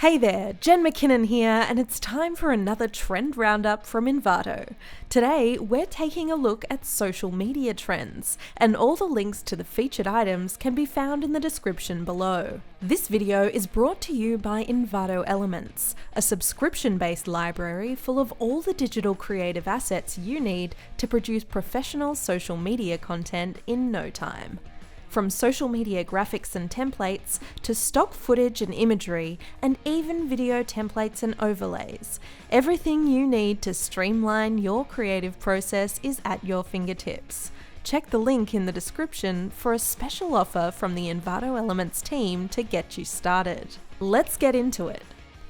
Hey there, Jen McKinnon here, and it's time for another trend roundup from Envato. Today, we're taking a look at social media trends, and all the links to the featured items can be found in the description below. This video is brought to you by Envato Elements, a subscription-based library full of all the digital creative assets you need to produce professional social media content in no time. From social media graphics and templates, to stock footage and imagery, and even video templates and overlays, everything you need to streamline your creative process is at your fingertips. Check the link in the description for a special offer from the Envato Elements team to get you started. Let's get into it.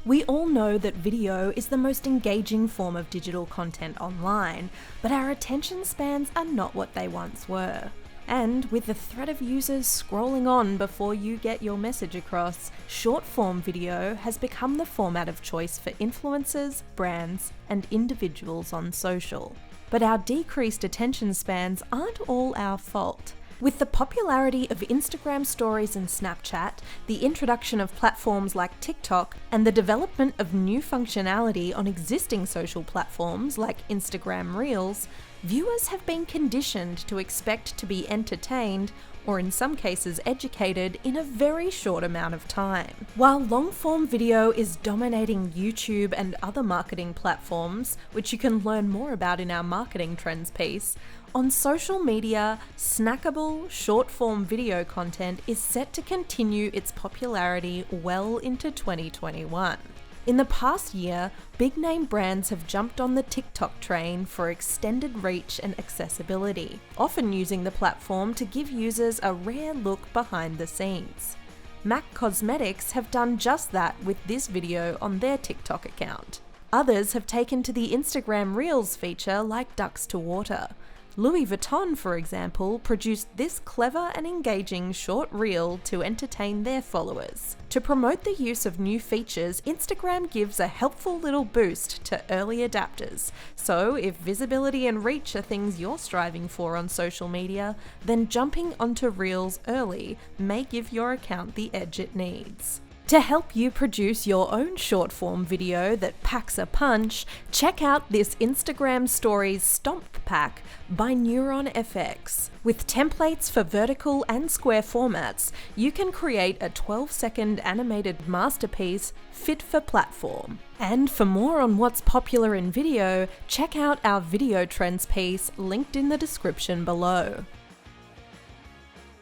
We all know that video is the most engaging form of digital content online, but our attention spans are not what they once were. And with the threat of users scrolling on before you get your message across, short-form video has become the format of choice for influencers, brands, and individuals on social. But our decreased attention spans aren't all our fault. With the popularity of Instagram stories and Snapchat, the introduction of platforms like TikTok, and the development of new functionality on existing social platforms like Instagram Reels, viewers have been conditioned to expect to be entertained, or in some cases educated, in a very short amount of time. While long-form video is dominating YouTube and other marketing platforms, which you can learn more about in our marketing trends piece, on social media, snackable, short-form video content is set to continue its popularity well into 2021. In the past year, big-name brands have jumped on the TikTok train for extended reach and accessibility, often using the platform to give users a rare look behind the scenes. MAC Cosmetics have done just that with this video on their TikTok account. Others have taken to the Instagram Reels feature like ducks to water. Louis Vuitton, for example, produced this clever and engaging short reel to entertain their followers. To promote the use of new features, Instagram gives a helpful little boost to early adapters. So if visibility and reach are things you're striving for on social media, then jumping onto Reels early may give your account the edge it needs. To help you produce your own short-form video that packs a punch, check out this Instagram Stories Stomp Pack by NeuronFX. With templates for vertical and square formats, you can create a 12-second animated masterpiece fit for platform. And for more on what's popular in video, check out our video trends piece linked in the description below.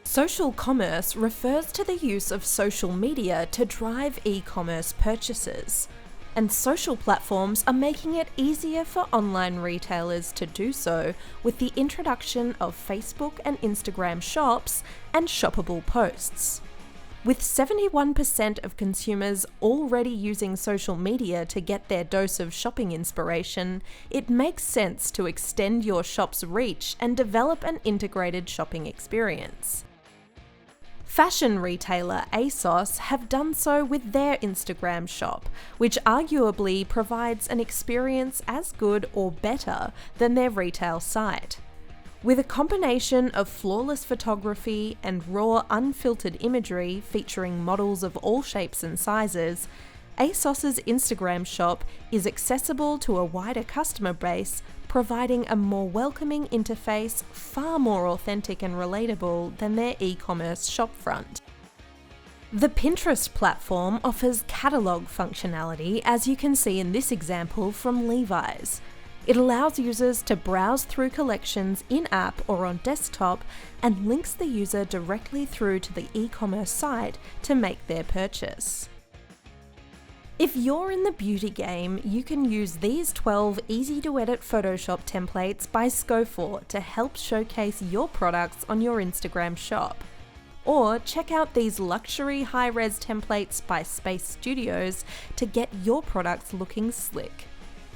Social commerce refers to the use of social media to drive e-commerce purchases, and social platforms are making it easier for online retailers to do so with the introduction of Facebook and Instagram shops and shoppable posts. With 71% of consumers already using social media to get their dose of shopping inspiration, it makes sense to extend your shop's reach and develop an integrated shopping experience. Fashion retailer ASOS have done so with their Instagram shop, which arguably provides an experience as good or better than their retail site. With a combination of flawless photography and raw, unfiltered imagery featuring models of all shapes and sizes, ASOS's Instagram shop is accessible to a wider customer base, providing a more welcoming interface, far more authentic and relatable than their e-commerce shopfront. The Pinterest platform offers catalog functionality, as you can see in this example from Levi's. It allows users to browse through collections in-app or on desktop and links the user directly through to the e-commerce site to make their purchase. If you're in the beauty game, you can use these 12 easy-to-edit Photoshop templates by Scofor to help showcase your products on your Instagram shop. Or check out these luxury high-res templates by Space Studios to get your products looking slick.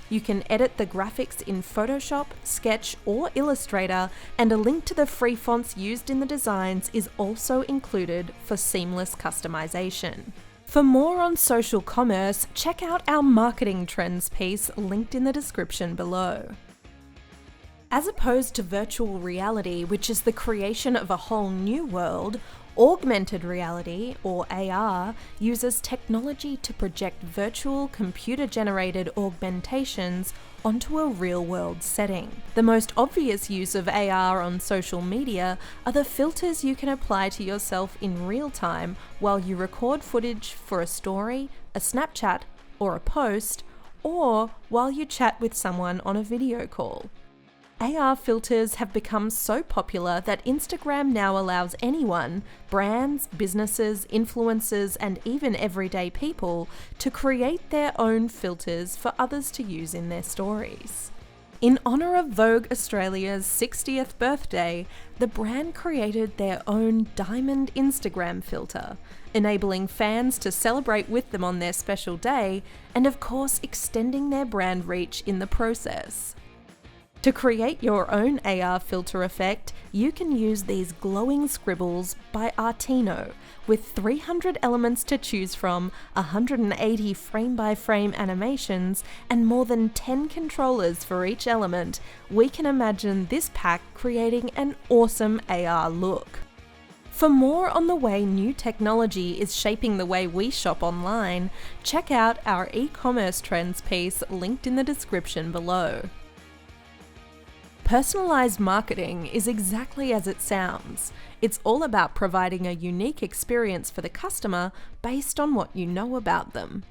You can edit the graphics in Photoshop, Sketch, or Illustrator, and a link to the free fonts used in the designs is also included for seamless customization. For more on social commerce, check out our marketing trends piece linked in the description below. As opposed to virtual reality, which is the creation of a whole new world, augmented reality, or AR, uses technology to project virtual computer-generated augmentations onto a real-world setting. The most obvious use of AR on social media are the filters you can apply to yourself in real time while you record footage for a story, a Snapchat, or a post, or while you chat with someone on a video call. AR filters have become so popular that Instagram now allows anyone, brands, businesses, influencers, and even everyday people to create their own filters for others to use in their stories. In honour of Vogue Australia's 60th birthday, the brand created their own Diamond Instagram filter, enabling fans to celebrate with them on their special day, and of course extending their brand reach in the process. To create your own AR filter effect, you can use these glowing scribbles by Artino. With 300 elements to choose from, 180 frame-by-frame animations, and more than 10 controllers for each element, we can imagine this pack creating an awesome AR look. For more on the way new technology is shaping the way we shop online, check out our e-commerce trends piece linked in the description below. Personalized marketing is exactly as it sounds. It's all about providing a unique experience for the customer based on what you know about them.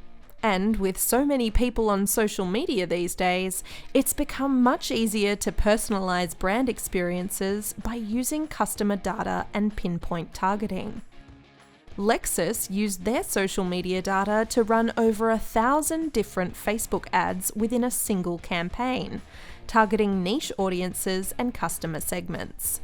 And with so many people on social media these days, it's become much easier to personalize brand experiences by using customer data and pinpoint targeting. Lexus used their social media data to run over 1,000 different Facebook ads within a single campaign, targeting niche audiences and customer segments.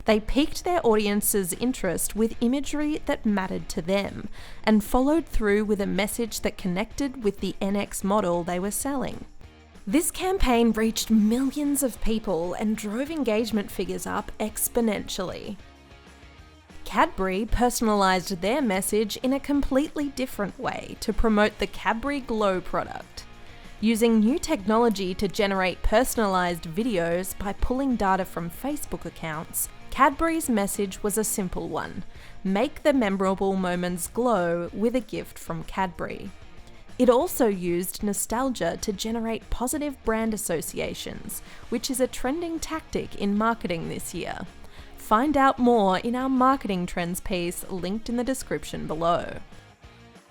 They piqued their audience's interest with imagery that mattered to them, and followed through with a message that connected with the NX model they were selling. This campaign reached millions of people and drove engagement figures up exponentially. Cadbury personalised their message in a completely different way to promote the Cadbury Glow product. Using new technology to generate personalised videos by pulling data from Facebook accounts, Cadbury's message was a simple one: make the memorable moments glow with a gift from Cadbury. It also used nostalgia to generate positive brand associations, which is a trending tactic in marketing this year. Find out more in our marketing trends piece linked in the description below.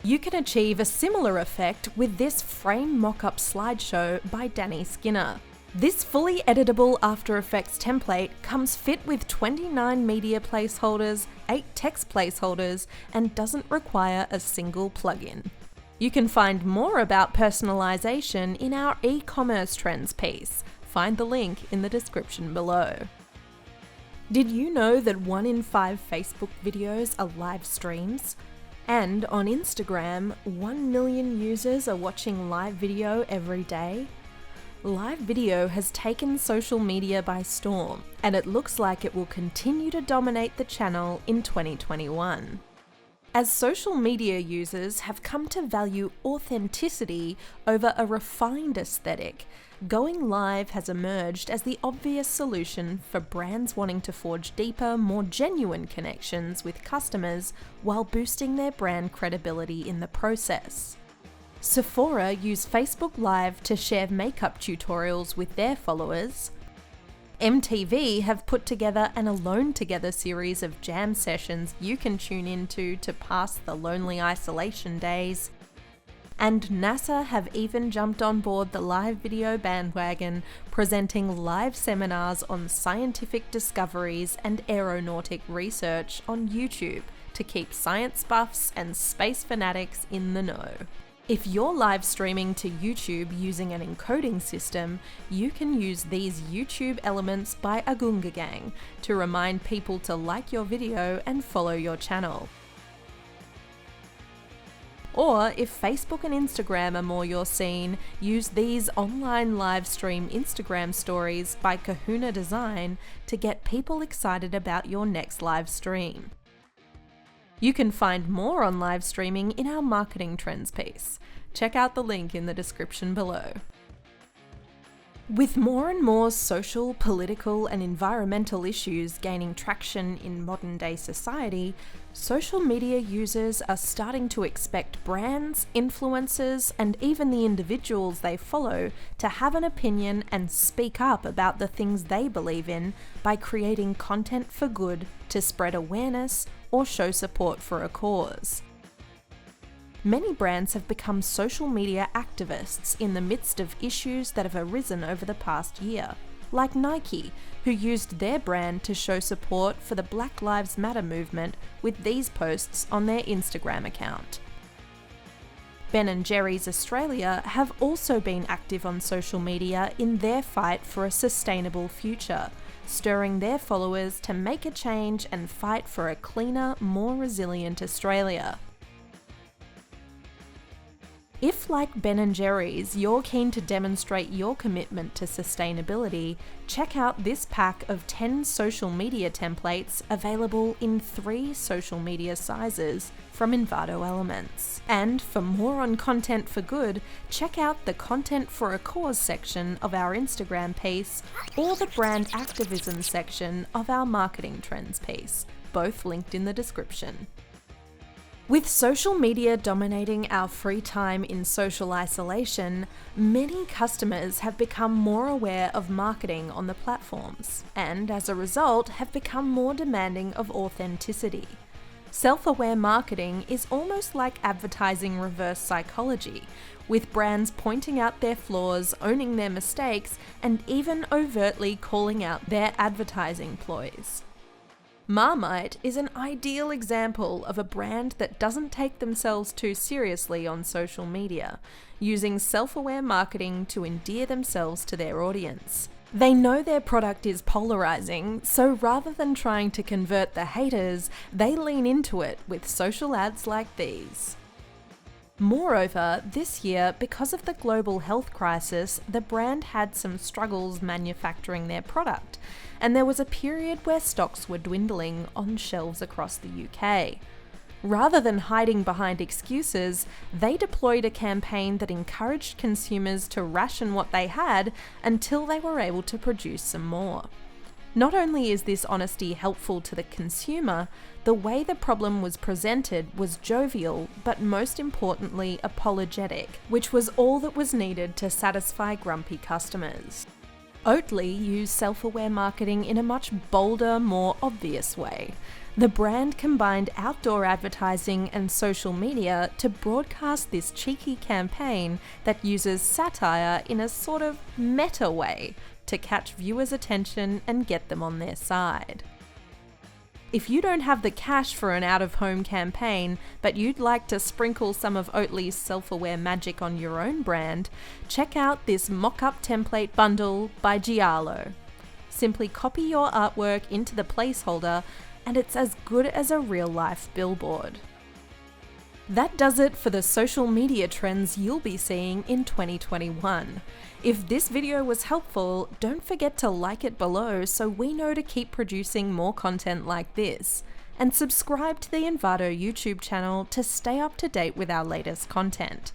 You can achieve a similar effect with this frame mock-up slideshow by Danny Skinner. This fully editable After Effects template comes fit with 29 media placeholders, 8 text placeholders, and doesn't require a single plugin. You can find more about personalization in our e-commerce trends piece. Find the link in the description below. Did you know that 1 in 5 Facebook videos are live streams? And on Instagram, 1 million users are watching live video every day? Live video has taken social media by storm, and it looks like it will continue to dominate the channel in 2021. As social media users have come to value authenticity over a refined aesthetic, going live has emerged as the obvious solution for brands wanting to forge deeper, more genuine connections with customers while boosting their brand credibility in the process. Sephora use Facebook Live to share makeup tutorials with their followers. MTV have put together an Alone Together series of jam sessions you can tune into to pass the lonely isolation days. And NASA have even jumped on board the live video bandwagon, presenting live seminars on scientific discoveries and aeronautic research on YouTube to keep science buffs and space fanatics in the know. If you're live streaming to YouTube using an encoding system, you can use these YouTube elements by Agunga Gang to remind people to like your video and follow your channel. Or if Facebook and Instagram are more your scene, use these online live stream Instagram stories by Kahuna Design to get people excited about your next live stream. You can find more on live streaming in our marketing trends piece. Check out the link in the description below. With more and more social, political, and environmental issues gaining traction in modern-day society, social media users are starting to expect brands, influencers, and even the individuals they follow to have an opinion and speak up about the things they believe in by creating content for good to spread awareness or show support for a cause. Many brands have become social media activists in the midst of issues that have arisen over the past year, like Nike, who used their brand to show support for the Black Lives Matter movement with these posts on their Instagram account. Ben & Jerry's Australia have also been active on social media in their fight for a sustainable future, stirring their followers to make a change and fight for a cleaner, more resilient Australia. If, like Ben & Jerry's, you're keen to demonstrate your commitment to sustainability, check out this pack of 10 social media templates available in 3 social media sizes from Envato Elements. And for more on content for good, check out the Content for a Cause section of our Instagram piece or the Brand Activism section of our Marketing Trends piece, both linked in the description. With social media dominating our free time in social isolation, many customers have become more aware of marketing on the platforms, and as a result have become more demanding of authenticity. Self-aware marketing is almost like advertising reverse psychology, with brands pointing out their flaws, owning their mistakes, and even overtly calling out their advertising ploys. Marmite is an ideal example of a brand that doesn't take themselves too seriously on social media, using self-aware marketing to endear themselves to their audience. They know their product is polarizing, so rather than trying to convert the haters, they lean into it with social ads like these. Moreover, this year, because of the global health crisis, the brand had some struggles manufacturing their product, and there was a period where stocks were dwindling on shelves across the UK. Rather than hiding behind excuses, they deployed a campaign that encouraged consumers to ration what they had until they were able to produce some more. Not only is this honesty helpful to the consumer, the way the problem was presented was jovial, but most importantly apologetic, which was all that was needed to satisfy grumpy customers. Oatly used self-aware marketing in a much bolder, more obvious way. The brand combined outdoor advertising and social media to broadcast this cheeky campaign that uses satire in a sort of meta way to catch viewers' attention and get them on their side. If you don't have the cash for an out-of-home campaign, but you'd like to sprinkle some of Oatly's self-aware magic on your own brand, check out this mock-up template bundle by Giallo. Simply copy your artwork into the placeholder, and it's as good as a real-life billboard. That does it for the social media trends you'll be seeing in 2021. If this video was helpful, don't forget to like it below so we know to keep producing more content like this, and subscribe to the Envato YouTube channel to stay up to date with our latest content.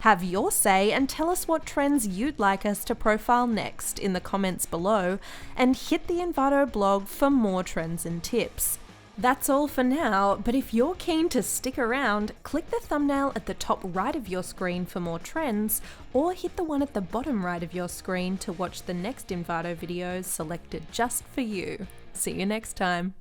Have your say and tell us what trends you'd like us to profile next in the comments below, and hit the Envato blog for more trends and tips. That's all for now, but if you're keen to stick around, click the thumbnail at the top right of your screen for more trends, or hit the one at the bottom right of your screen to watch the next Envato videos selected just for you. See you next time.